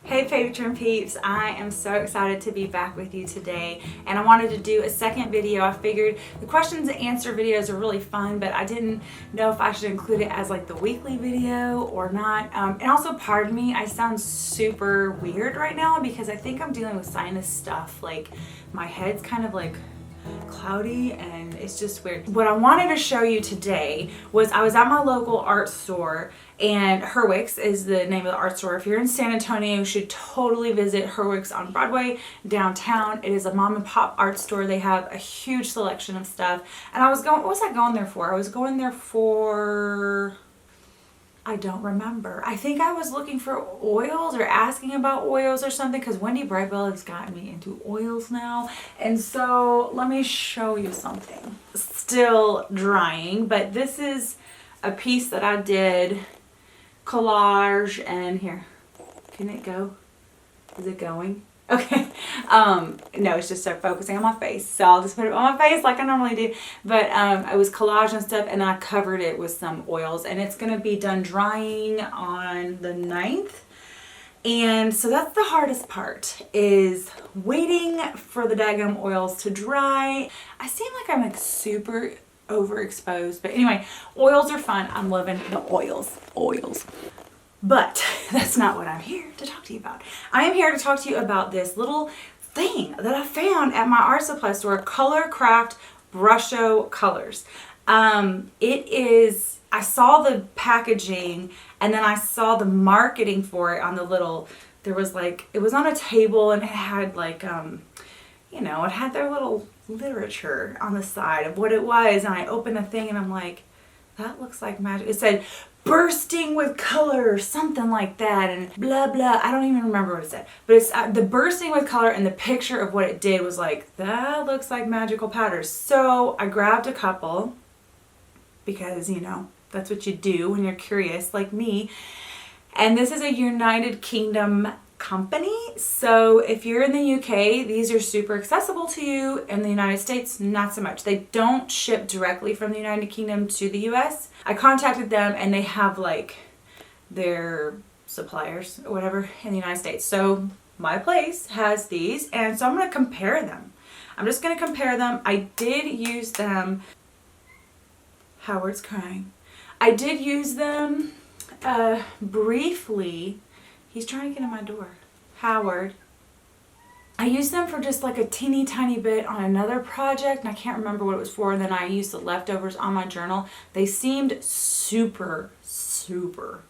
Hey Patron peeps, I am so excited to be back with you today, and I wanted to do a second video. I figured the questions and answer videos are really fun, but I didn't know if I should include it as like the weekly video or not. And also, pardon me, I sound super weird right now because I think I'm dealing with sinus stuff. Like my head's kind of like cloudy and it's just weird. What I wanted to show you today was I was at my local art store, and Herwick's is the name of the art store. If you're in San Antonio, you should totally visit Herwick's on Broadway downtown. It is a mom and pop art store. They have a huge selection of stuff. And I was going, what was I going there for? I was going there for, I don't remember. I think I was looking for oils or asking about oils or something, because Wendy Brightwell has gotten me into oils now. And so let me show you something. Still drying, but this is a piece that I did collage, and here, can it go? Is it going? Okay. No, it's just focusing on my face, so I'll just put it on my face like I normally do. But it was collage and stuff, and I covered it with some oils, and it's going to be done drying on the 9th. And so that's the hardest part, is waiting for the daggum oils to dry. I seem like I'm like super overexposed, but anyway, oils are fun. I'm loving the oils. But that's not what I'm here to talk to you about. I am here to talk to you about this little thing that I found at my art supply store, Color Craft Brusho Colors. It is, I saw the packaging and then I saw the marketing for it on the little, there was like, it was on a table and it had like, you know, it had their little literature on the side of what it was, and I opened the thing and I'm like, that looks like magic. It said bursting with color or something like that, and blah blah. I don't even remember what it said, but it's the bursting with color, and the picture of what it did was like, that looks like magical powders. So I grabbed a couple because, you know, that's what you do when you're curious like me. And this is a United Kingdom company, so if you're in the UK, these are super accessible to you. In the United States, not so much. They don't ship directly from the United Kingdom to the US. I contacted them and they have like their suppliers or whatever in the United States. So my place has these, and so I'm going to compare them. I'm just going to compare them. I did use them. Howard's crying. I did use them briefly. He's trying to get in my door. Howard. I used them for just like a teeny tiny bit on another project, and I can't remember what it was for, and then I used the leftovers on my journal. They seemed super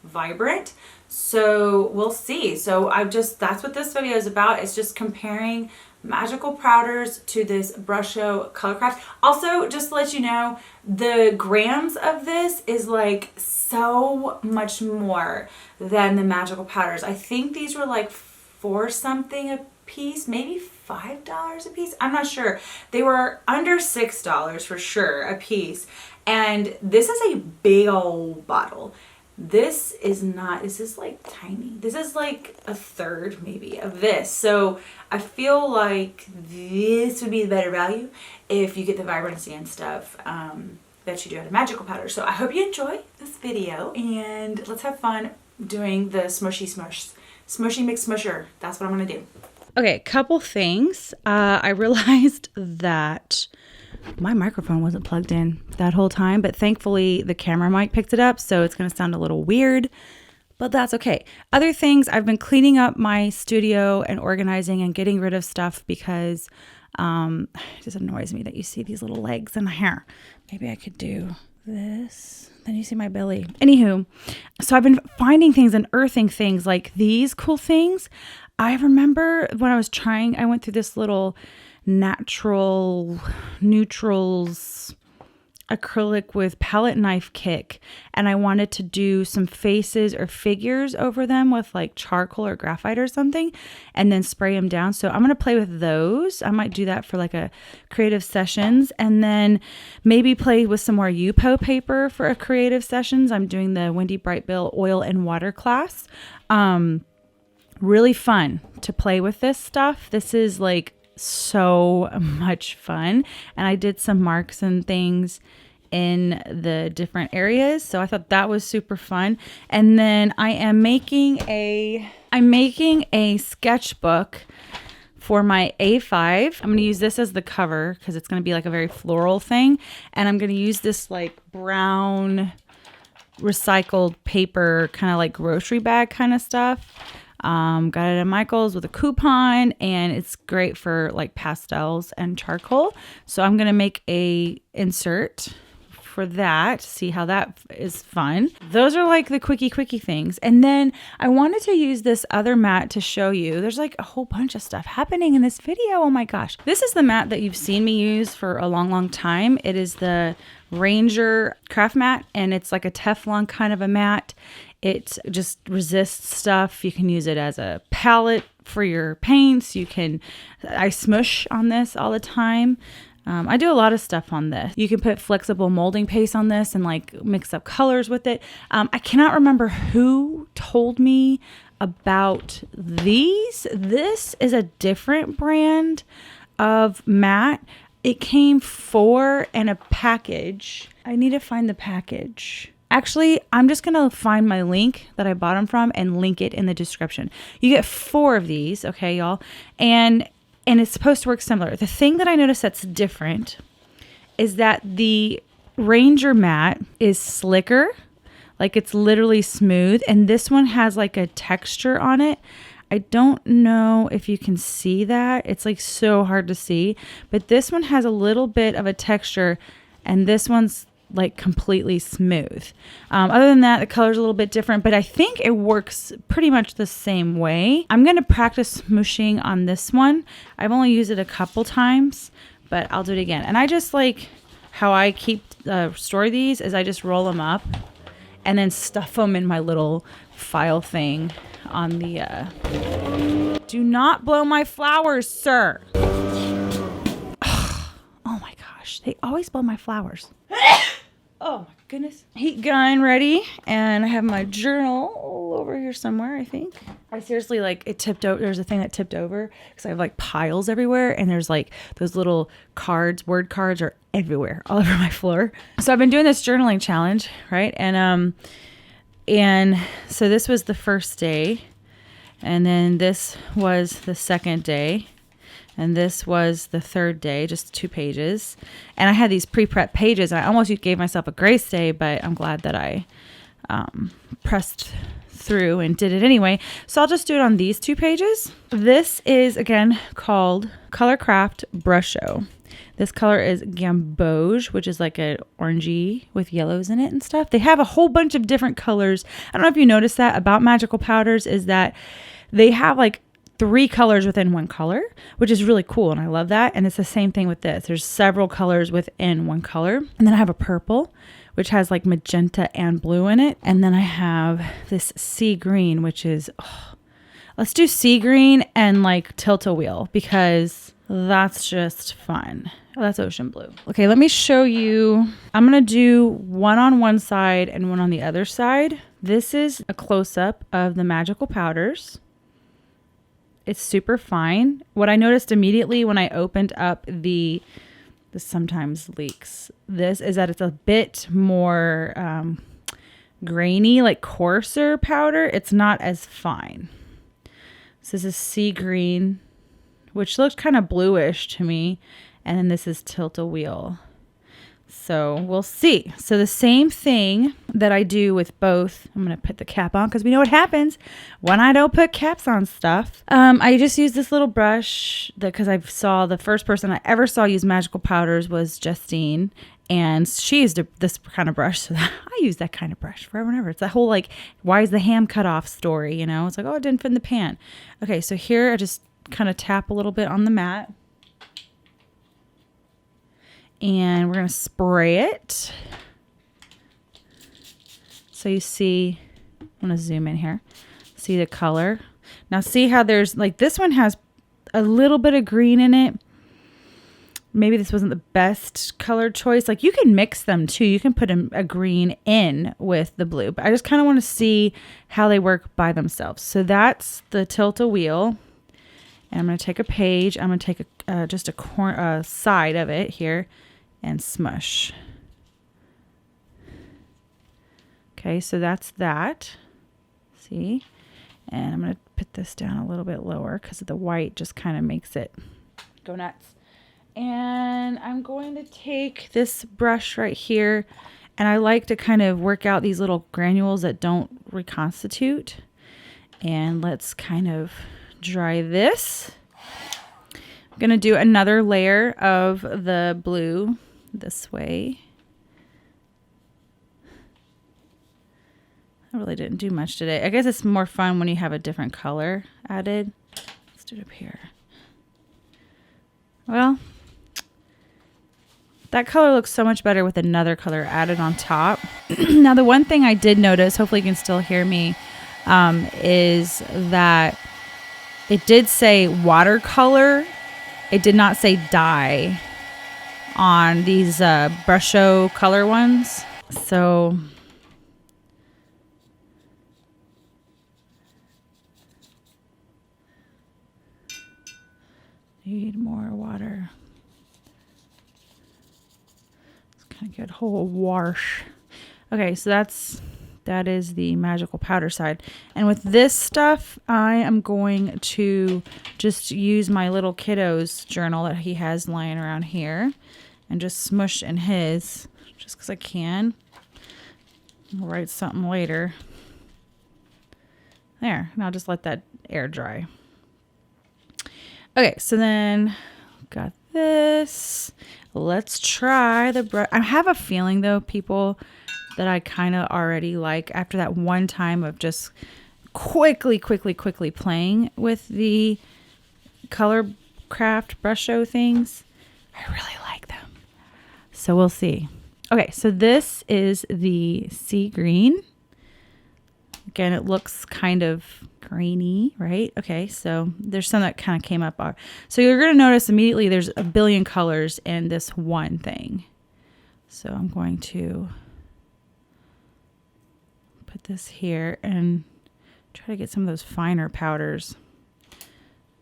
vibrant, so we'll see. So that's what this video is about. It's just comparing magical powders to this Brusho Color Craft. Also, just to let you know, the grams of this is like so much more than the magical powders. I think these were like $4 something a piece, maybe $5 a piece. I'm not sure. They were under $6 for sure a piece. And this is a big old bottle. This is not, this is like tiny. This is like a third maybe of this. So I feel like this would be the better value if you get the vibrancy and stuff that you do out of magical powder. So I hope you enjoy this video, and let's have fun doing the smushy mix smusher. That's what I'm going to do. Okay, couple things. I realized that my microphone wasn't plugged in that whole time, but thankfully the camera mic picked it up, so it's going to sound a little weird, but that's okay. Other things, I've been cleaning up my studio and organizing and getting rid of stuff because it just annoys me that you see these little legs in the hair. Maybe I could do this. Then you see my belly. Anywho, so I've been finding things and earthing things like these cool things. I remember when I was trying, I went through this little natural neutrals acrylic with palette knife kick, and I wanted to do some faces or figures over them with like charcoal or graphite or something, and then spray them down. So I'm going to play with those. I might do that for like a creative sessions, and then maybe play with some more Yupo paper for a creative sessions. I'm doing the Wendy Brightwell oil and water class. Really fun to play with this stuff. This is like so much fun, and I did some marks and things in the different areas. So I thought that was super fun. And then I'm making a sketchbook for my A5. I'm going to use this as the cover because it's going to be like a very floral thing. And I'm going to use this like brown recycled paper, kind of like grocery bag kind of stuff. Got it at Michael's with a coupon, and it's great for like pastels and charcoal. So I'm going to make a insert for that. See how that is fun. Those are like the quickie things. And then I wanted to use this other mat to show you. There's like a whole bunch of stuff happening in this video. Oh my gosh. This is the mat that you've seen me use for a long time. It is the Ranger craft mat, and it's like a Teflon kind of a mat. It just resists stuff. You can use it as a palette for your paints. I smush on this all the time. I do a lot of stuff on this. You can put flexible molding paste on this and like mix up colors with it. I cannot remember who told me about these. This is a different brand of mat. It came 4 in a package. I need to find the package. Actually, I'm just going to find my link that I bought them from and link it in the description. You get 4 of these, okay, y'all? And it's supposed to work similar. The thing that I noticed that's different is that the Ranger mat is slicker. Like it's literally smooth. And this one has like a texture on it. I don't know if you can see that. It's like so hard to see. But this one has a little bit of a texture, and this one's like completely smooth. Other than that, the color's a little bit different, but I think it works pretty much the same way. I'm going to practice smooshing on this one. I've only used it a couple times, but I'll do it again. And I just like how I store these is I just roll them up and then stuff them in my little file thing on the do not blow my flowers, sir. Oh my gosh, they always blow my flowers. Oh my goodness. Heat gun ready, and I have my journal over here somewhere, I think. I seriously, like, it tipped over. There's a thing that tipped over because I have like piles everywhere, and there's like those little word cards are everywhere, all over my floor. So I've been doing this journaling challenge, right? And so this was the first day, and then this was the second day, and this was the third day, just 2 pages. And I had these pre-prep pages, and I almost gave myself a grace day, but I'm glad that I pressed through and did it anyway. So I'll just do it on these 2 pages. This is, again, called Color Craft Brusho. This color is Gamboge, which is like an orangey with yellows in it and stuff. They have a whole bunch of different colors. I don't know if you noticed that about magical powders is that they have like 3 colors within 1 color, which is really cool. And I love that. And it's the same thing with this. There's several colors within 1 color. And then I have a purple, which has like magenta and blue in it. And then I have this sea green, which is, let's do sea green and like tilt-a-wheel because that's just fun. Oh, that's ocean blue. Okay, let me show you. I'm going to do one on one side and one on the other side. This is a close-up of the magical powders. It's super fine. What I noticed immediately when I opened up this sometimes leaks. This is that it's a bit more grainy, like coarser powder. It's not as fine. So this is sea green, which looks kind of bluish to me. And then this is tilt-a-wheel. So we'll see. So the same thing that I do with both, I'm going to put the cap on because we know what happens when I don't put caps on stuff. I just use this little brush because I saw the first person I ever saw use magical powders was Justine. And she used this kind of brush. So I use that kind of brush forever and ever. It's that whole like, why is the ham cut off story? You know, it's like, oh, it didn't fit in the pan. Okay, so here I just kind of tap a little bit on the mat. And we're going to spray it. So you see, I'm going to zoom in here. See the color. Now see how there's like, this one has a little bit of green in it. Maybe this wasn't the best color choice. Like you can mix them too. You can put a green in with the blue. But I just kind of want to see how they work by themselves. So that's the tilt-a-wheel. And I'm going to take a page. I'm going to take just a side of it here and smush. Okay, so that's that. See? And I'm going to put this down a little bit lower because the white just kind of makes it go nuts. And I'm going to take this brush right here, and I like to kind of work out these little granules that don't reconstitute. And let's kind of dry this. I'm going to do another layer of the blue this way. I really didn't do much today. I guess it's more fun when you have a different color added. Let's do it up here. Well, that color looks so much better with another color added on top. Now, the one thing I did notice, hopefully you can still hear me, is that it did say watercolor. It did not say dye on these Brusho color ones. So need more water. It's kind of get a whole wash. Okay, so that is the magical powder side. And with this stuff, I am going to just use my little kiddo's journal that he has lying around here and just smush in his, just because I can. I'll write something later. There, and I'll just let that air dry. Okay, so then got this. Let's try the brush. I have a feeling though, people, that I kind of already like after that one time of just quickly playing with the color craft Brusho things. I really like them. So we'll see. Okay, so this is the sea green. Again, it looks kind of grainy, right? Okay, so there's some that kind of came up. So you're going to notice immediately there's a billion colors in this one thing. So I'm going to put this here and try to get some of those finer powders.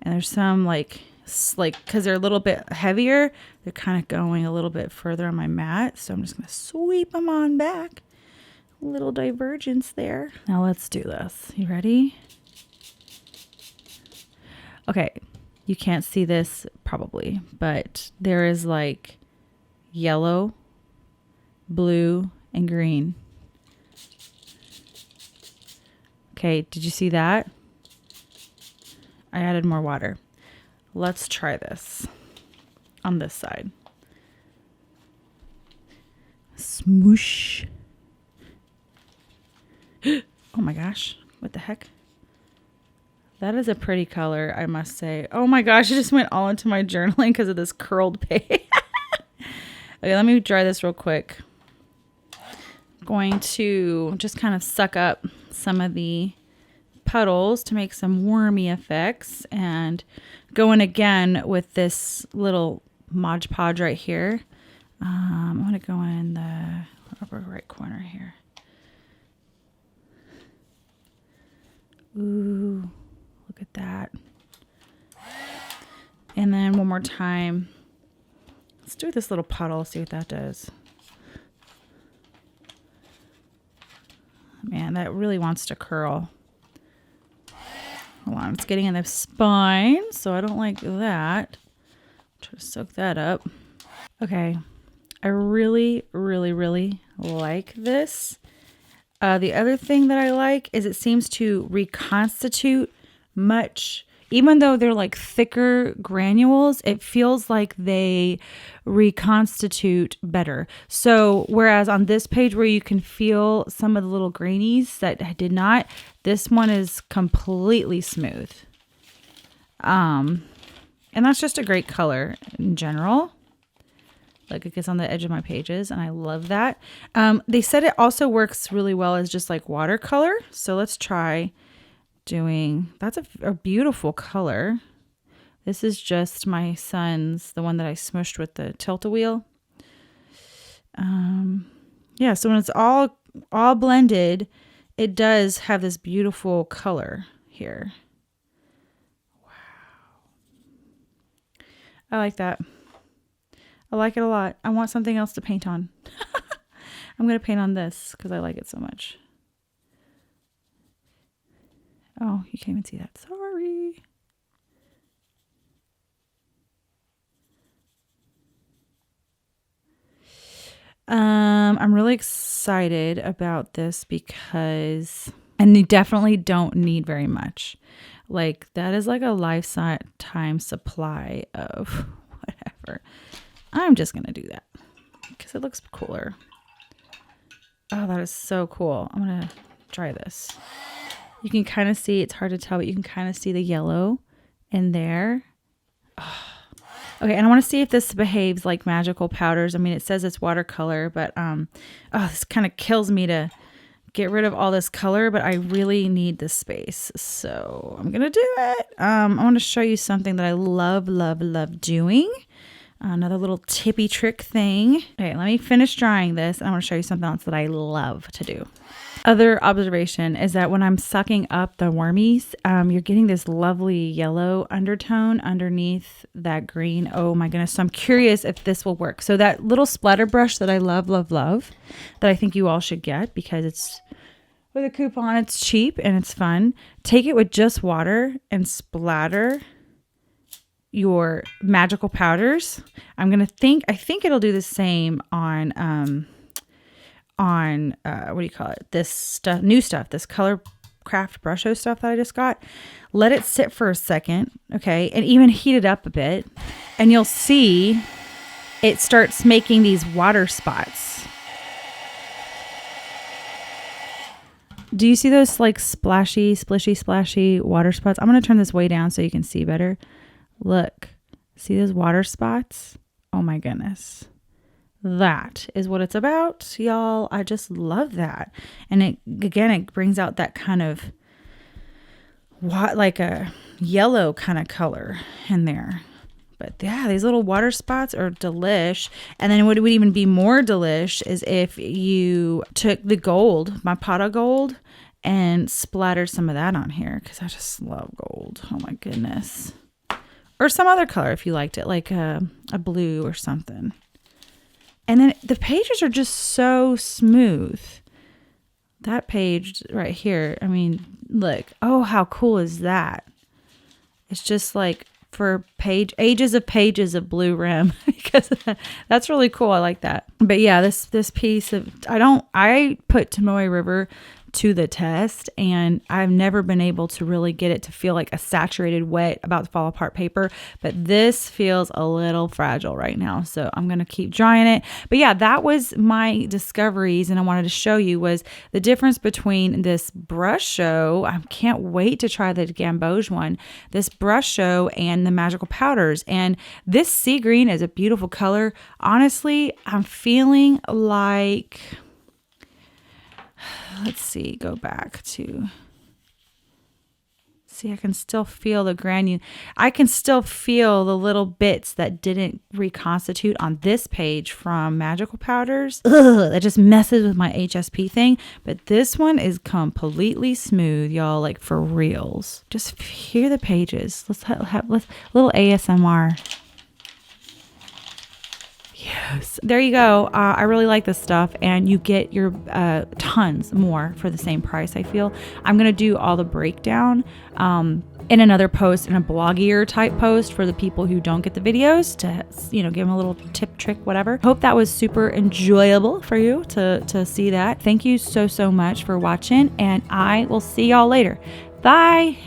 And there's some like because they're a little bit heavier, they're kind of going a little bit further on my mat. So I'm just going to sweep them on back. Little divergence there. Now let's do this. You ready? Okay, you can't see this probably, but there is like yellow, blue, and green. Okay, did you see that? I added more water. Let's try this on this side. Smoosh. Oh my gosh, what the heck? That is a pretty color, I must say. Oh my gosh, it just went all into my journaling because of this curled page. Okay, let me dry this real quick. I'm going to just kind of suck up some of the puddles to make some wormy effects and go in again with this little Mod Podge right here. I'm going to go in the upper right corner here. Ooh, look at that. And then one more time. Let's do this little puddle, see what that does. Man, that really wants to curl. Hold on, it's getting in the spine, so I don't like that. Try to soak that up. Okay, I really like this. The other thing that I like is it seems to reconstitute much, even though they're like thicker granules, it feels like they reconstitute better. So whereas on this page where you can feel some of the little grainies that I did not, this one is completely smooth. And that's just a great color in general. Like it gets on the edge of my pages and I love that. They said it also works really well as just like watercolor. So let's try doing, that's a beautiful color. This is just my son's, the one that I smushed with the tilt-a-wheel. Yeah, so when it's all blended, it does have this beautiful color here. Wow. I like that. I like it a lot. I want something else to paint on. I'm going to paint on this because I like it so much. Oh, you can't even see that. Sorry. I'm really excited about this because, and you definitely don't need very much. Like that is like a lifetime supply of whatever. I'm just going to do that because it looks cooler. Oh, that is so cool. I'm going to try this. You can kind of see, it's hard to tell, but you can kind of see the yellow in there. Oh. Okay, and I want to see if this behaves like magical powders. I mean, it says it's watercolor, but oh, this kind of kills me to get rid of all this color, but I really need this space. So I'm going to do it. I want to show you something that I love doing. Another little tippy trick thing. Okay, let me finish drying this. I want to show you something else that I love to do. Other observation is that when I'm sucking up the wormies, you're getting this lovely yellow undertone underneath that green. Oh my goodness. So I'm curious if this will work. So that little splatter brush that I love, that I think you all should get because it's with a coupon, it's cheap and it's fun. Take it with just water and splatter your magical powders. I think it'll do the same on what do you call it? This stuff, new stuff, this color craft Brusho stuff that I just got. Let it sit for a second, okay? And even heat it up a bit. And you'll see it starts making these water spots. Do you see those like splashy water spots? I'm going to turn this way down so you can see better. Look, see those water spots? Oh my goodness. That is what it's about, y'all. I just love that. And it brings out that kind of like a yellow kind of color in there. But yeah, these little water spots are delish. And then what would even be more delish is if you took the gold, my pot of gold, and splattered some of that on here because I just love gold. Oh my goodness. Or some other color if you liked it, like a blue or something. And then the pages are just so smooth. That page right here, I mean, look, oh, how cool is that? It's just like for ages of pages of blue rim because that's really cool. I like that. But yeah, this piece of, I put Tomoe River to the test and I've never been able to really get it to feel like a saturated wet about to fall apart paper, but this feels a little fragile right now, so I'm gonna keep drying it. But yeah, that was my discoveries and I wanted to show you was the difference between this Brusho, I can't wait to try the Gamboge one, this Brusho and the magical powders. And this sea green is a beautiful color. Honestly, I'm feeling like, let's see, go back to, see, I can still feel the I can still feel the little bits that didn't reconstitute on this page from magical powders. Ugh, that just messes with my HSP thing. But this one is completely smooth, y'all, like for reals. Just hear the pages. Let's have a little ASMR. Yes. There you go. I really like this stuff and you get your tons more for the same price, I feel. I'm going to do all the breakdown in another post, in a bloggier type post for the people who don't get the videos to, give them a little tip, trick, whatever. Hope that was super enjoyable for you to see that. Thank you so much for watching and I will see y'all later. Bye.